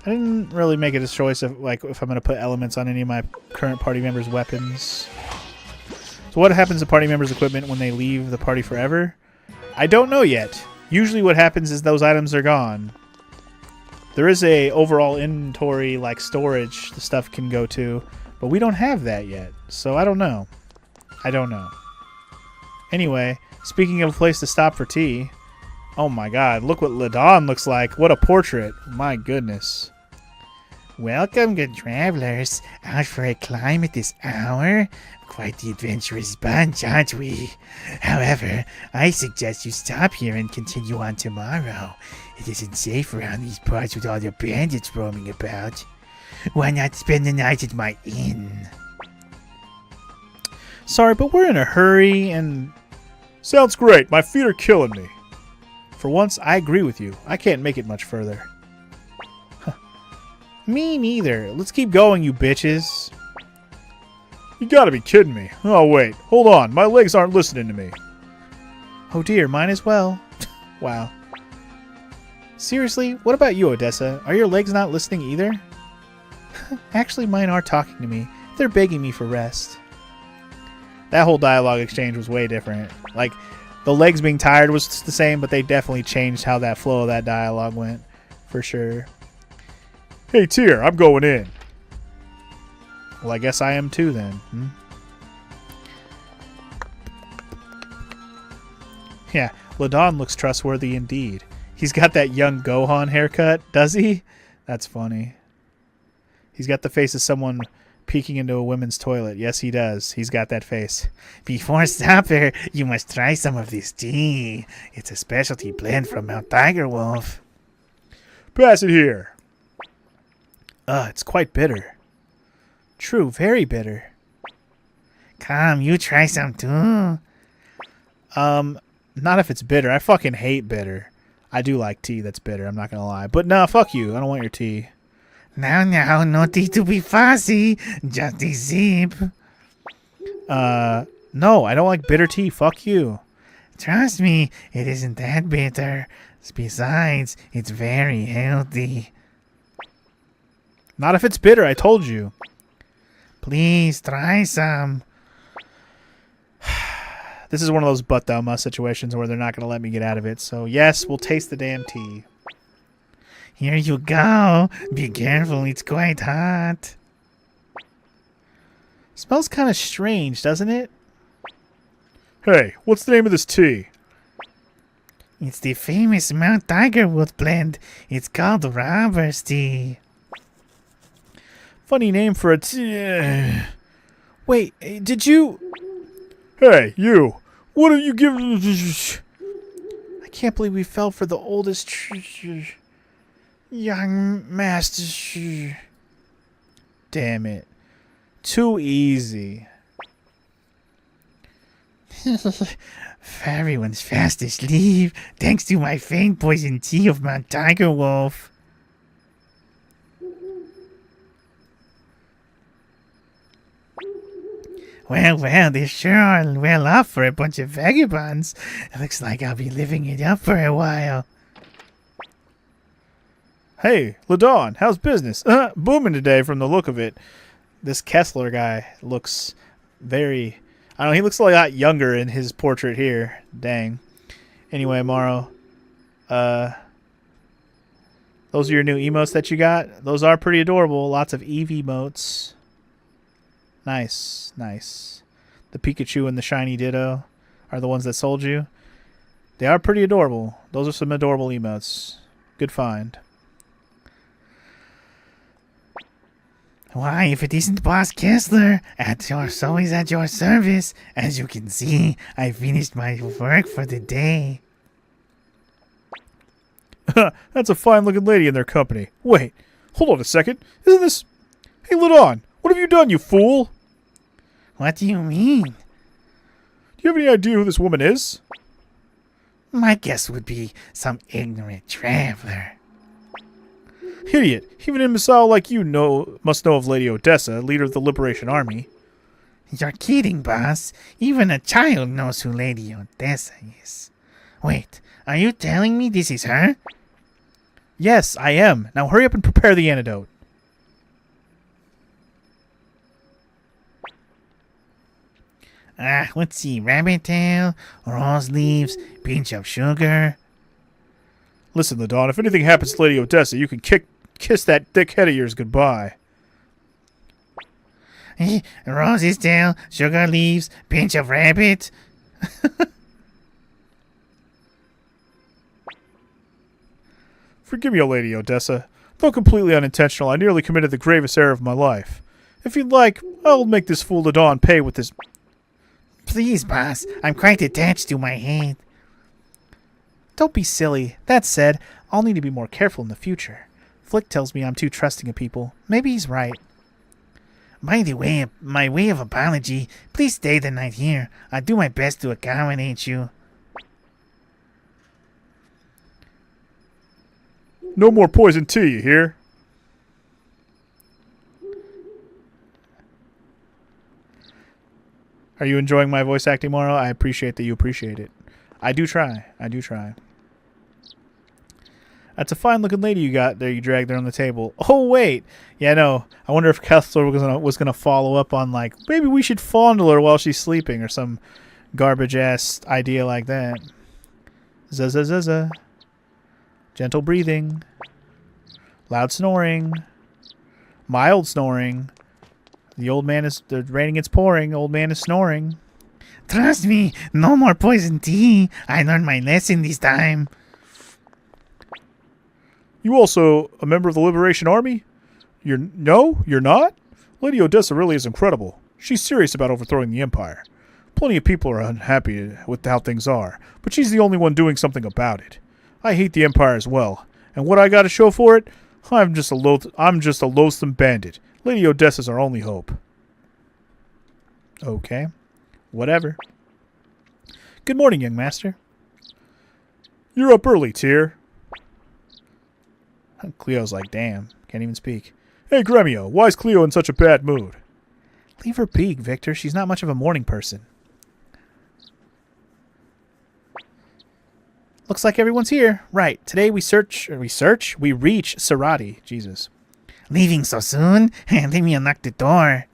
I didn't really make it a choice of like if I'm gonna put elements on any of my current party members' weapons. So what happens to party members' equipment when they leave the party forever? I don't know yet. Usually what happens is those items are gone. There is a overall inventory like storage the stuff can go to, but we don't have that yet. So I don't know. I don't know. Anyway, speaking of a place to stop for tea. Oh my god, look what Ladon looks like. What a portrait. My goodness. Welcome, good travelers. Out for a climb at this hour? Quite the adventurous bunch, aren't we? However, I suggest you stop here and continue on tomorrow. It isn't safe around these parts with all the bandits roaming about. Why not spend the night at my inn? Sorry, but we're in a hurry and... Sounds great. My feet are killing me. For once, I agree with you. I can't make it much further. Huh. Me neither. Let's keep going, you bitches. You gotta be kidding me. Oh, wait. Hold on. My legs aren't listening to me. Oh dear, mine as well. Wow. Seriously? What about you, Odessa? Are your legs not listening either? Actually, mine are talking to me. They're begging me for rest. That whole dialogue exchange was way different. Like, the legs being tired was the same, but they definitely changed how that flow of that dialogue went. For sure. Hey, Tyr, I'm going in. Well, I guess I am too, then. Hmm? Yeah, Ladon looks trustworthy indeed. He's got that young Gohan haircut, does he? That's funny. He's got the face of someone peeking into a women's toilet. Yes, he does. He's got that face. Before supper, you must try some of this tea. It's a specialty blend from Mount Tiger Wolf. Pass it here. It's quite bitter. True, very bitter. Come, you try some too. Not if it's bitter. I fucking hate bitter. I do like tea that's bitter, I'm not gonna lie. But no, fuck you. I don't want your tea. Now, no tea to be fussy. Just a sip. No, I don't like bitter tea. Fuck you. Trust me, it isn't that bitter. Besides, it's very healthy. Not if it's bitter, I told you. Please, try some. This is one of those butt thou must situations where they're not going to let me get out of it. So, yes, we'll taste the damn tea. Here you go. Be careful, it's quite hot. Smells kind of strange, doesn't it? Hey, what's the name of this tea? It's the famous Mount Tiger Wolf blend. It's called Robber's Tea. Funny name for a tea. Wait, did you... Hey, you. What are you giving... I can't believe we fell for the oldest... young master... Damn it. Too easy. Everyone's fast asleep, thanks to my faint poison tea of Mount Tiger Wolf. Well, they sure are well off for a bunch of vagabonds. It looks like I'll be living it up for a while. Hey, Ladon, how's business? Booming today from the look of it. This Kessler guy looks very... I don't know, he looks a lot younger in his portrait here. Dang. Anyway, Morrow, those are your new emotes that you got. Those are pretty adorable. Lots of Eve emotes. Nice, nice. The Pikachu and the Shiny Ditto are the ones that sold you. They are pretty adorable. Those are some adorable emotes. Good find. Why, if it isn't Boss Kessler, always at your service. As you can see, I finished my work for the day. That's a fine-looking lady in their company. Wait, hold on a second. Isn't this... Hey, Ladon, what have you done, you fool? What do you mean? Do you have any idea who this woman is? My guess would be some ignorant traveler. Idiot. Even an imbecile like you must know of Lady ODESSA, leader of the Liberation Army. You're kidding, boss. Even a child knows who Lady ODESSA is. Wait, are you telling me this is her? Yes, I am. Now hurry up and prepare the antidote. Let's see. Rabbit tail, rose leaves, pinch of sugar. Listen, Ladon, if anything happens to Lady ODESSA, you can kiss that thick head of yours goodbye. Rose's tail, sugar leaves, pinch of rabbit. Forgive me, O Lady ODESSA. Though completely unintentional, I nearly committed the gravest error of my life. If you'd like, I'll make this fool Ladon pay with his... Please, boss. I'm quite attached to my head. Don't be silly. That said, I'll need to be more careful in the future. Flick tells me I'm too trusting of people. Maybe he's right. By the way, my way of apology, please stay the night here. I'll do my best to accommodate you. No more poison tea, you hear? Are you enjoying my voice acting, Morrow? I appreciate that you appreciate it. I do try. I do try. That's a fine-looking lady you got there. You dragged her on the table. Oh, wait. Yeah, no. I wonder if Kessler was gonna follow up on, like, maybe we should fondle her while she's sleeping or some garbage-ass idea like that. Zuzza. Gentle breathing. Loud snoring. Mild snoring. The raining is pouring. Old man is snoring. Trust me, no more poison tea. I learned my lesson this time. You also a member of the Liberation Army? You're not? Lady ODESSA really is incredible. She's serious about overthrowing the Empire. Plenty of people are unhappy with how things are, but she's the only one doing something about it. I hate the Empire as well, and what I got to show for it? I'm just a loathsome bandit. Lady ODESSA's our only hope. Okay. Whatever. Good morning, young master. You're up early, Tyr. Cleo's like, damn, can't even speak. Hey, Gremio, why is Cleo in such a bad mood? Leave her be, Victor. She's not much of a morning person. Looks like everyone's here. Right. Today we reach Sarati. Jesus. Leaving so soon? Let me unlock the door.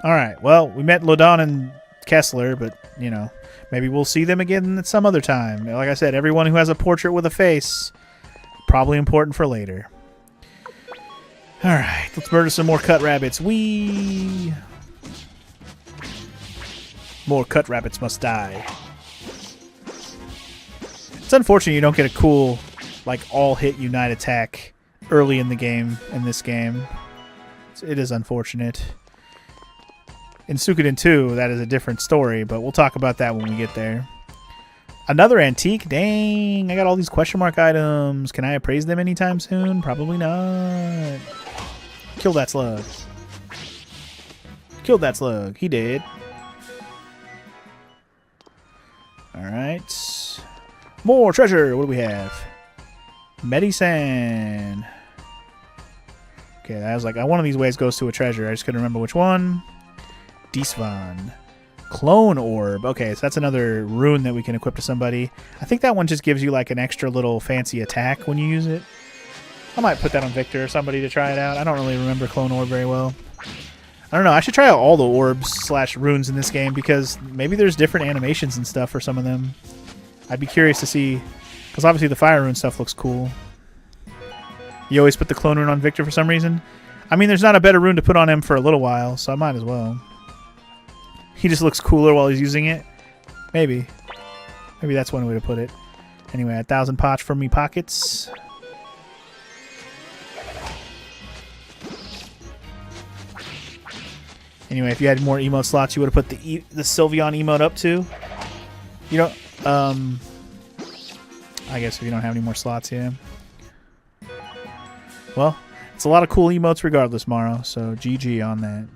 Alright, well, we met Ladon and Kessler, but, you know, maybe we'll see them again at some other time. Like I said, everyone who has a portrait with a face, probably important for later. Alright, let's murder some more cut rabbits. More cut rabbits must die. It's unfortunate you don't get a cool, like, all-hit unite attack early in the game, in this game. It is unfortunate. In Suikoden 2, that is a different story, but we'll talk about that when we get there. Another antique? Dang, I got all these question mark items. Can I appraise them anytime soon? Probably not. Kill that slug. Killed that slug. He did. Alright. More treasure. What do we have? Medicine. Okay, I was like, one of these ways goes to a treasure. I just couldn't remember which one. Diesvan. Clone Orb. Okay, so that's another rune that we can equip to somebody. I think that one just gives you like an extra little fancy attack when you use it. I might put that on Victor or somebody to try it out. I don't really remember Clone Orb very well. I don't know. I should try out all the orbs / runes in this game because maybe there's different animations and stuff for some of them. I'd be curious to see, because obviously the fire rune stuff looks cool. You always put the clone rune on Victor for some reason. I mean, there's not a better rune to put on him for a little while, so I might as well. He just looks cooler while he's using it. Maybe. Maybe that's one way to put it. Anyway, 1,000 pots from me pockets. Anyway, if you had more emote slots, you would have put the Sylveon emote up too. You don't. I guess if you don't have any more slots, yeah. Well, it's a lot of cool emotes regardless, Morrow. So GG on that.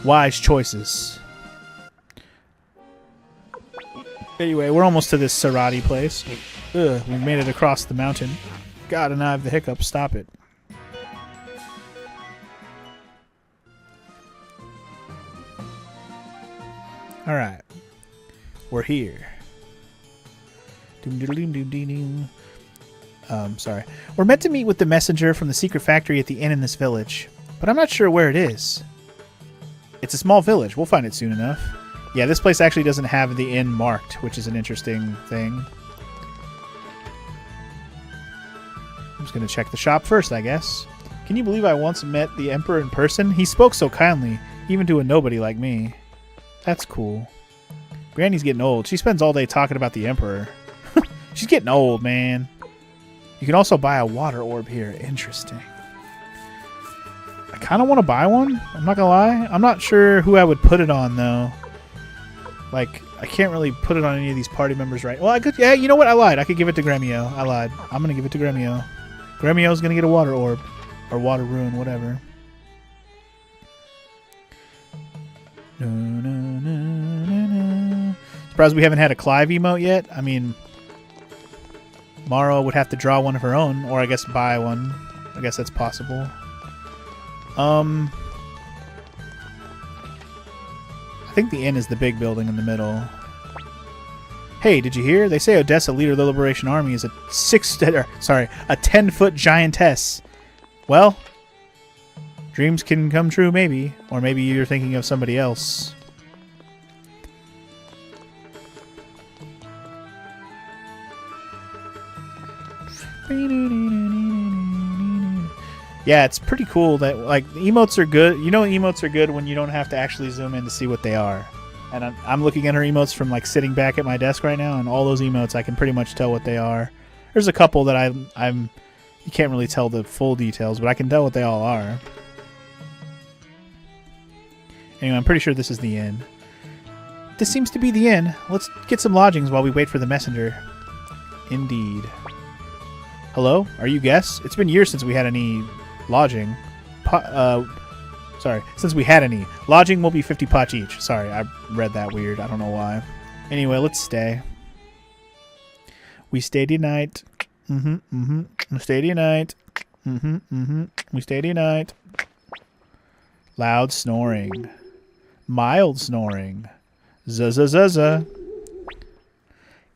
Wise choices. Anyway, we're almost to this Sarati place. Ugh, we made it across the mountain. God, and I have the hiccups. Stop it. Alright. We're here. Sorry. We're meant to meet with the messenger from the secret factory at the inn in this village, but I'm not sure where it is. It's a small village. We'll find it soon enough. Yeah, this place actually doesn't have the inn marked, which is an interesting thing. I'm just going to check the shop first, I guess. Can you believe I once met the Emperor in person? He spoke so kindly, even to a nobody like me. That's cool. Granny's getting old. She spends all day talking about the Emperor. She's getting old, man. You can also buy a water orb here. Interesting. I kind of want to buy one. I'm not going to lie. I'm not sure who I would put it on, though. Like, I can't really put it on any of these party members right. Well, I could. Yeah, you know what? I lied. I could give it to Gremio. I lied. I'm going to give it to Gremio. Gremio's going to get a water orb. Or water rune, whatever. Surprised we haven't had a Clive emote yet. I mean, Mara would have to draw one of her own, or I guess buy one. I guess that's possible. I think the inn is the big building in the middle. Hey, did you hear? They say Odessa, leader of the Liberation Army, is a 10-foot giantess. Well, dreams can come true, maybe. Or maybe you're thinking of somebody else. Yeah, it's pretty cool that, like, emotes are good. You know emotes are good when you don't have to actually zoom in to see what they are. And I'm looking at her emotes from, like, sitting back at my desk right now, and all those emotes, I can pretty much tell what they are. There's a couple that I'm you can't really tell the full details, but I can tell what they all are. Anyway, I'm pretty sure this is the inn. This seems to be the inn. Let's get some lodgings while we wait for the messenger. Indeed. Hello? Are you guests? It's been years since we had any lodging. Sorry. Since we had any. Lodging will be 50 poch each. Sorry, I read that weird. I don't know why. Anyway, let's stay. We stay tonight. We stay tonight. We stay tonight. Loud snoring. Mild snoring. Zuzza.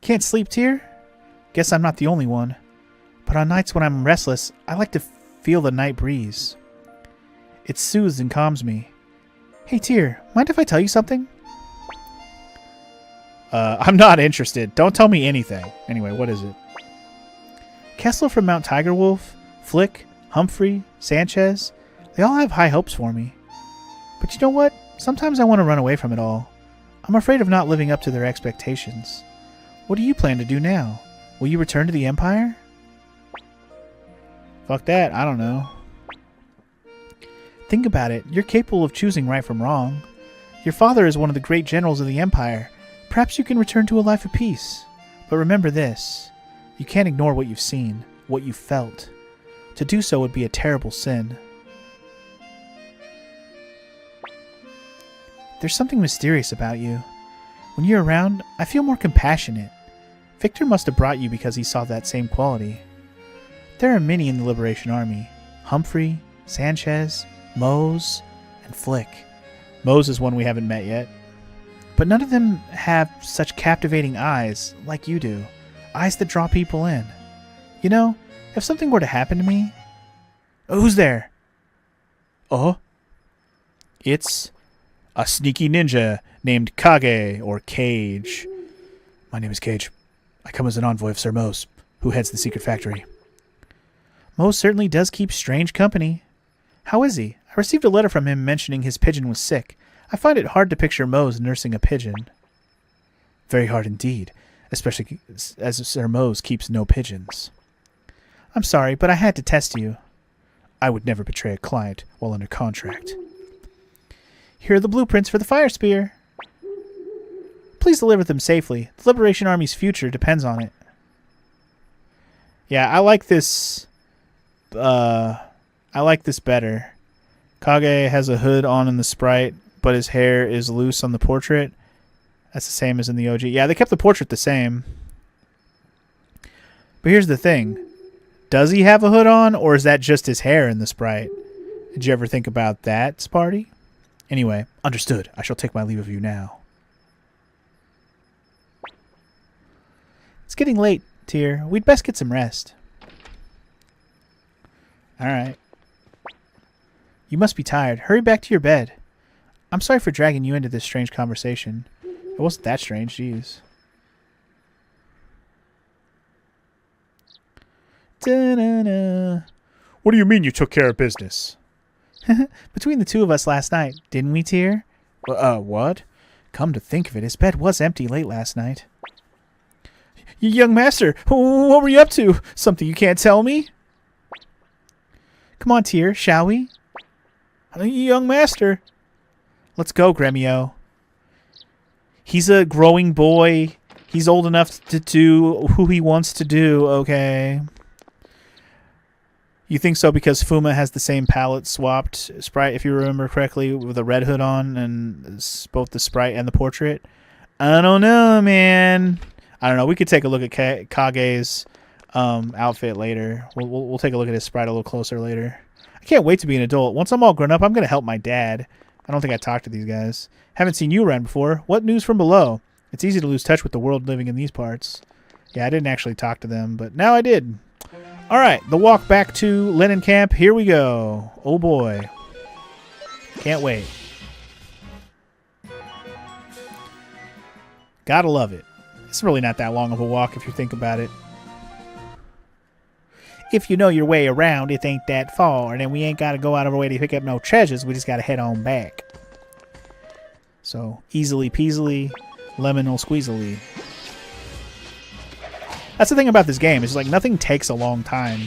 Can't sleep, Tyr? Guess I'm not the only one. But on nights when I'm restless, I like to feel the night breeze. It soothes and calms me. Hey, Tyr, mind if I tell you something? I'm not interested. Don't tell me anything. Anyway, what is it? Kessler from Mount Tigerwolf, Flick, Humphrey, Sanchez, they all have high hopes for me. But you know what? Sometimes I want to run away from it all. I'm afraid of not living up to their expectations. What do you plan to do now? Will you return to the Empire? Fuck that. I don't know. Think about it. You're capable of choosing right from wrong. Your father is one of the great generals of the Empire. Perhaps you can return to a life of peace. But remember this. You can't ignore what you've seen, what you've felt. To do so would be a terrible sin. There's something mysterious about you. When you're around, I feel more compassionate. Victor must have brought you because he saw that same quality. There are many in the Liberation Army. Humphrey, Sanchez, Mose, and Flick. Mose is one we haven't met yet. But none of them have such captivating eyes like you do. Eyes that draw people in. You know, if something were to happen to me... Oh, who's there? Oh? It's a sneaky ninja named Kage, or Cage. My name is Cage. I come as an envoy of Sir Mose, who heads the secret factory. Mose certainly does keep strange company. How is he? I received a letter from him mentioning his pigeon was sick. I find it hard to picture Mose nursing a pigeon. Very hard indeed, especially as Sir Mose keeps no pigeons. I'm sorry, but I had to test you. I would never betray a client while under contract. Here are the blueprints for the fire spear. Please deliver them safely. The Liberation Army's future depends on it. Yeah, I like this. I like this better. Kage has a hood on in the sprite, but his hair is loose on the portrait. That's the same as in the OG. Yeah, they kept the portrait the same. But here's the thing. Does he have a hood on, or is that just his hair in the sprite? Did you ever think about that, Sparty? Anyway, understood. I shall take my leave of you now. It's getting late, Tyr. We'd best get some rest. Alright. You must be tired. Hurry back to your bed. I'm sorry for dragging you into this strange conversation. It wasn't that strange, jeez. Da-na-na. What do you mean you took care of business? Between the two of us last night, didn't we, Tyr? What? Come to think of it, his bed was empty late last night. Young master, what were you up to? Something you can't tell me? Come on, Tyr, shall we? Young master. Let's go, Gremio. He's a growing boy. He's old enough to do who he wants to do, okay? You think so because Fuma has the same palette swapped sprite, if you remember correctly, with a red hood on, and both the sprite and the portrait? I don't know, man. I don't know. We could take a look at Kage's outfit later. We'll take a look at his sprite a little closer later. I can't wait to be an adult. Once I'm all grown up, I'm going to help my dad. I don't think I talked to these guys. Haven't seen you around before. What news from below? It's easy to lose touch with the world living in these parts. Yeah, I didn't actually talk to them, but now I did. Alright, the walk back to Lenin Camp. Here we go. Oh boy. Can't wait. Gotta love it. It's really not that long of a walk if you think about it. If you know your way around, it ain't that far, and then we ain't gotta go out of our way to pick up no treasures. We just gotta head on back. So, easily peasily, lemon-o squeezily. That's the thing about this game. It's like nothing takes a long time.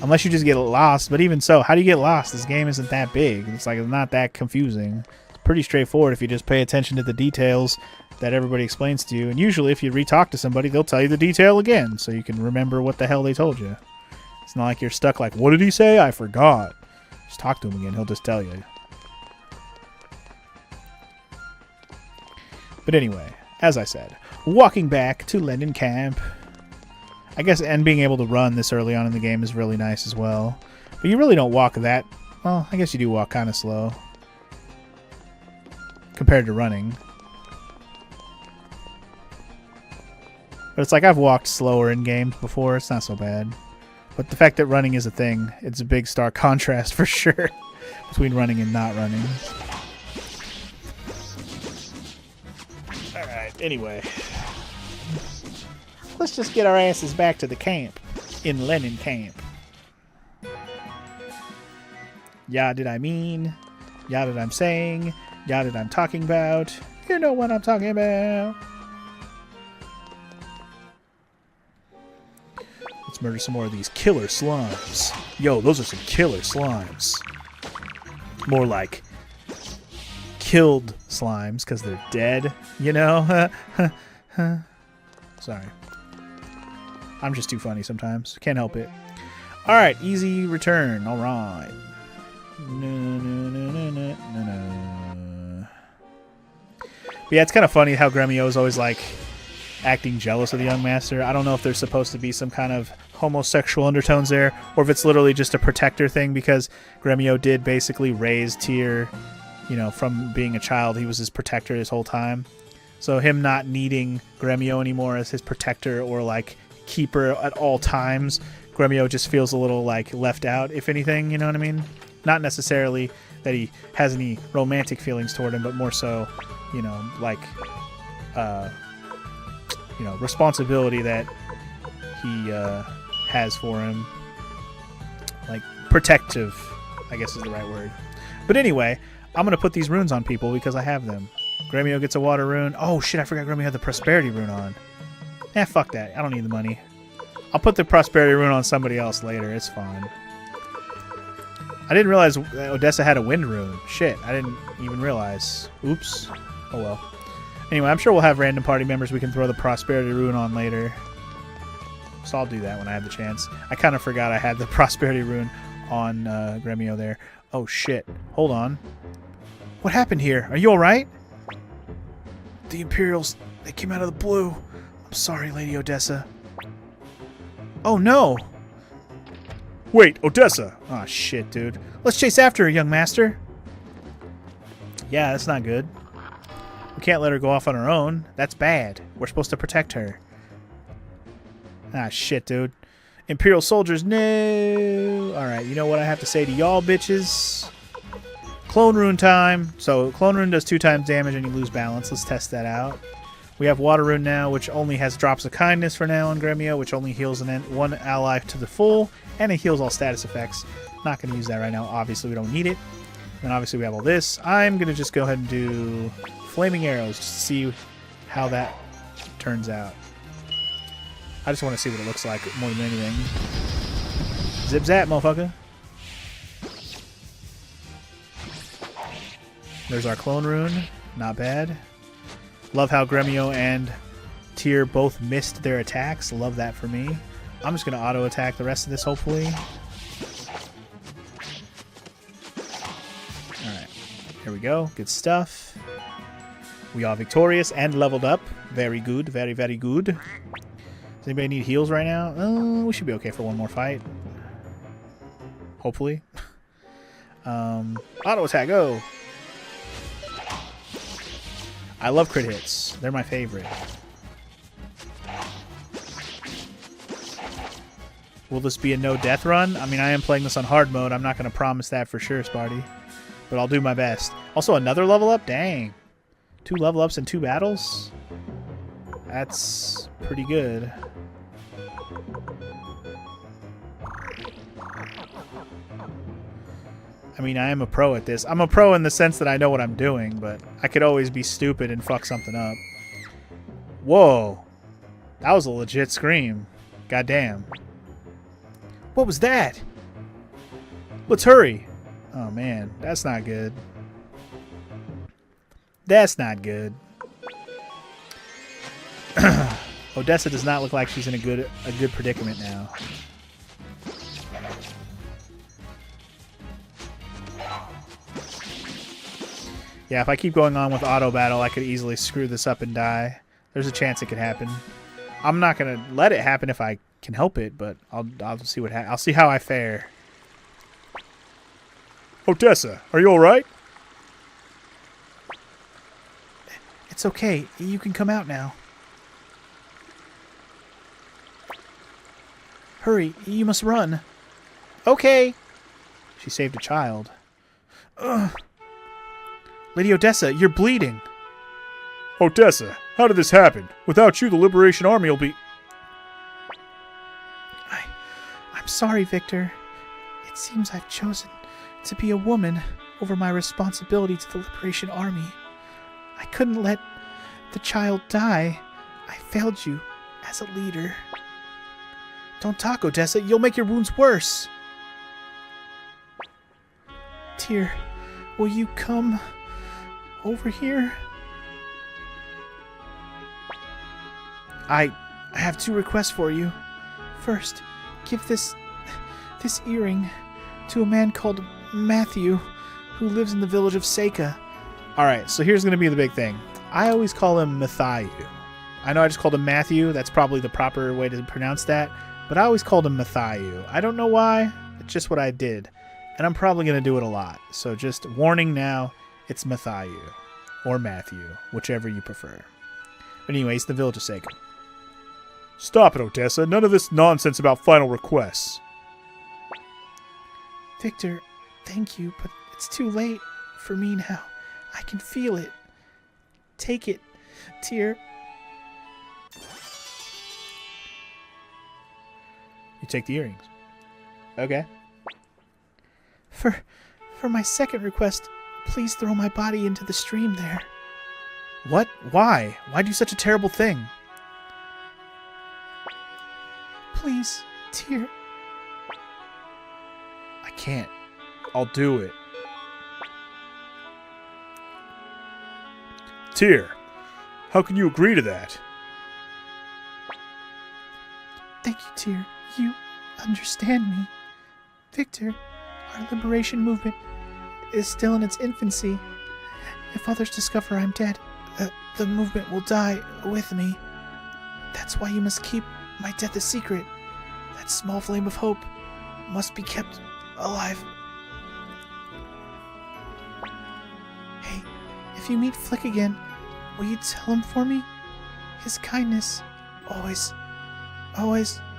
Unless you just get lost. But even so, how do you get lost? This game isn't that big. It's like it's not that confusing. It's pretty straightforward if you just pay attention to the details that everybody explains to you. And usually if you re-talk to somebody, they'll tell you the detail again. So you can remember what the hell they told you. It's not like you're stuck like, what did he say? I forgot. Just talk to him again. He'll just tell you. But anyway, as I said, walking back to Lenin Camp. I guess, and being able to run this early on in the game is really nice as well. But you really don't walk that... Well, I guess you do walk kind of slow. Compared to running. But it's like I've walked slower in games before. It's not so bad. But the fact that running is a thing, it's a big stark contrast for sure. Between running and not running. Alright, anyway. Let's just get our asses back to the camp. In Lenin Camp. Yeah, did I mean? Yeah, did I'm saying? Yeah, did I'm talking about? You know what I'm talking about. Let's murder some more of these killer slimes. Yo, those are some killer slimes. More like killed slimes because they're dead, you know? Sorry. I'm just too funny sometimes. Can't help it. Alright, easy return. Alright. But yeah, it's kind of funny how Gremio is always like acting jealous of the young master. I don't know if there's supposed to be some kind of homosexual undertones there, or if it's literally just a protector thing, because Gremio did basically raise Tyr, you know, from being a child. He was his protector his whole time. So him not needing Gremio anymore as his protector or like keeper at all times, Gremio just feels a little like left out, if anything, you know what I mean? Not necessarily that he has any romantic feelings toward him, but more so, you know, like, you know, responsibility that he has for him. Like, protective, I guess is the right word. But anyway, I'm going to put these runes on people because I have them. Gremio gets a water rune. Oh, shit, I forgot Gremio had the prosperity rune on. Eh, fuck that. I don't need the money. I'll put the prosperity rune on somebody else later. It's fine. I didn't realize ODESSA had a wind rune. Shit, I didn't even realize. Oops. Oh well. Anyway, I'm sure we'll have random party members we can throw the prosperity rune on later. So I'll do that when I have the chance. I kind of forgot I had the prosperity rune on Gremio there. Oh shit. Hold on. What happened here? Are you alright? The Imperials, they came out of the blue. I'm sorry, Lady ODESSA. Oh no! Wait, ODESSA! Oh shit, dude. Let's chase after her, young master. Yeah, that's not good. We can't let her go off on her own. That's bad. We're supposed to protect her. Ah, shit, dude. Imperial soldiers, no! Alright, you know what I have to say to y'all, bitches? Clone rune time. So, clone rune does 2 times damage and you lose balance. Let's test that out. We have water rune now, which only has drops of kindness for now on Gremio, which only heals one ally to the full, and it heals all status effects. Not going to use that right now. Obviously, we don't need it. And obviously, we have all this. I'm going to just go ahead and do flaming arrows just to see how that turns out. I just want to see what it looks like more than anything. Zip zap, motherfucker. There's our clone rune. Not bad. Love how Gremio and Tyr both missed their attacks. Love that for me. I'm just going to auto-attack the rest of this, hopefully. Alright. Here we go. Good stuff. We are victorious and leveled up. Very good. Very, very good. Does anybody need heals right now? We should be okay for one more fight. Hopefully. Auto-attack, go! I love crit hits. They're my favorite. Will this be a no-death run? I mean, I am playing this on hard mode. I'm not going to promise that for sure, Sparty. But I'll do my best. Also, another level up? Dang. 2 level ups in 2 battles? That's pretty good. I mean, I am a pro at this. I'm a pro in the sense that I know what I'm doing, but I could always be stupid and fuck something up. Whoa. That was a legit scream. Goddamn. What was that? Let's hurry. Oh, man. That's not good. That's not good. ODESSA does not look like she's in a good predicament now. Yeah, if I keep going on with auto battle, I could easily screw this up and die. There's a chance it could happen. I'm not gonna let it happen if I can help it, but I'll see what I'll see how I fare. ODESSA, are you all right? It's okay. You can come out now. Hurry, you must run. Okay. She saved a child. Ugh. Lady ODESSA, you're bleeding. ODESSA, how did this happen? Without you, the Liberation Army will be... I'm sorry, Victor. It seems I've chosen to be a woman over my responsibility to the Liberation Army. I couldn't let the child die. I failed you as a leader. Don't talk, ODESSA. You'll make your wounds worse. Tyr, will you come over here? I have 2 requests for you. First, give this earring to a man called Matthew, who lives in the village of Seika. Alright, so here's going to be the big thing. I always call him Matthew. I know I just called him Matthew. That's probably the proper way to pronounce that. but I always called him Matthew. I don't know why. It's just what I did. And I'm probably going to do it a lot. So just warning now, it's Matthew. Or Matthew, whichever you prefer. But anyways, the village of Seika. Stop it, Odessa. None of this nonsense about final requests. Victor, thank you, but it's too late for me now. I can feel it. Take it, Tyr. You take the earrings. Okay. For my second request, please throw my body into the stream there. What? Why? Why do such a terrible thing? Please, Tyr. I can't. I'll do it. Tyr, how can you agree to that? Thank you, Tyr. You understand me. Victor, our liberation movement is still in its infancy. If others discover I'm dead, the movement will die with me. That's why you must keep my death a secret. That small flame of hope must be kept alive. Hey, if you meet Flick again, will you tell him for me? His kindness always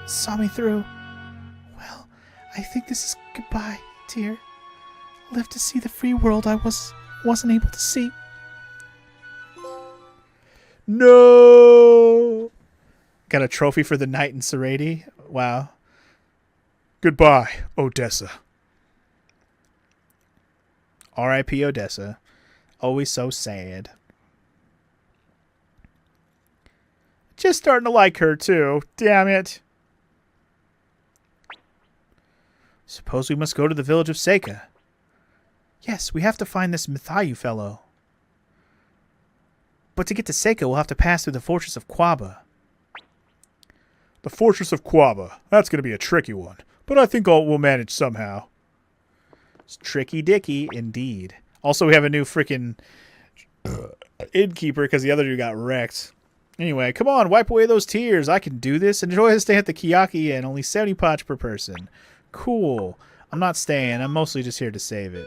saw me through. Well, I think this is goodbye, dear. Live to see the free world I wasn't able to see. No! Got a trophy for the night in Serati? Wow. Goodbye, Odessa. R.I.P. Odessa. Always so sad. Just starting to like her, too. Damn it. Suppose we must go to the village of Seika. Yes, we have to find this Matthew fellow. But to get to Seika, we'll have to pass through the fortress of Quaba. The fortress of Quaba. That's going to be a tricky one. But I think we'll manage somehow. It's tricky dicky, indeed. Also, we have a new freaking innkeeper because the other dude got wrecked. Anyway, come on, wipe away those tears. I can do this. Enjoy the stay at the Kiyaki and only 70 poch per person. Cool. I'm not staying. I'm mostly just here to save it.